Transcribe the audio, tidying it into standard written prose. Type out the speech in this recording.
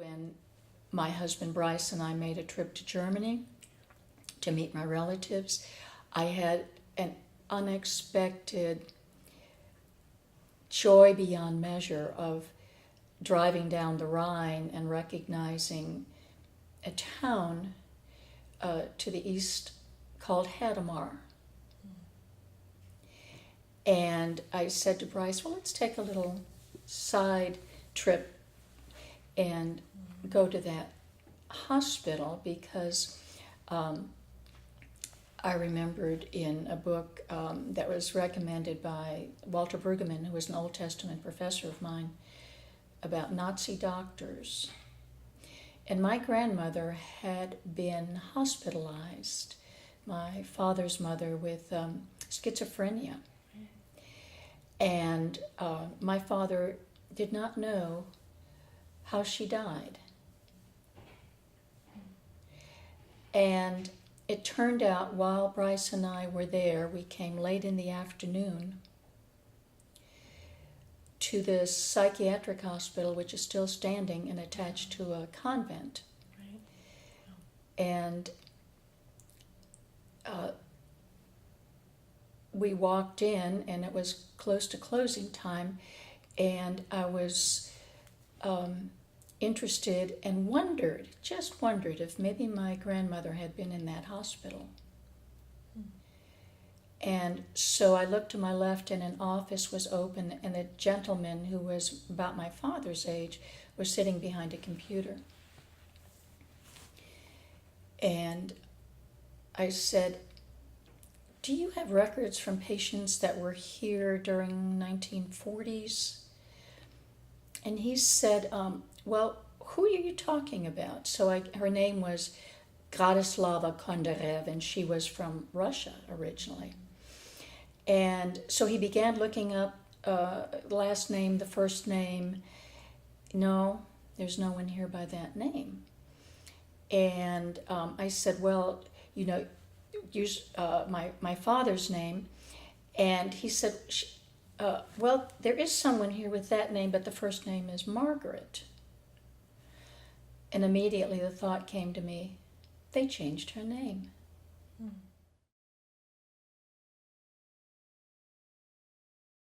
When my husband Bryce and I made a trip to Germany to meet my relatives, I had an unexpected joy beyond measure of driving down the Rhine and recognizing a town to the east called Hadamar. And I said to Bryce, well, let's take a little side trip and go to that hospital, because I remembered in a book that was recommended by Walter Brueggemann, who was an Old Testament professor of mine, about Nazi doctors. And my grandmother had been hospitalized, my father's mother, with schizophrenia. And my father did not know how she died. And it turned out while Bryce and I were there, we came late in the afternoon to this psychiatric hospital, which is still standing and attached to a convent. Right. And we walked in, and it was close to closing time, and I was interested and just wondered if maybe my grandmother had been in that hospital. And so I looked to my left, and an office was open, and a gentleman who was about my father's age was sitting behind a computer. And I said, do you have records from patients that were here during 1940s? And he said, well, who are you talking about? So her name was Gradislava Kondarev, and she was from Russia originally. And so he began looking up the last name, the first name. No, there's no one here by that name. And I said, well, use my father's name. And he said, well, there is someone here with that name, but the first name is Margaret. And immediately the thought came to me, they changed her name.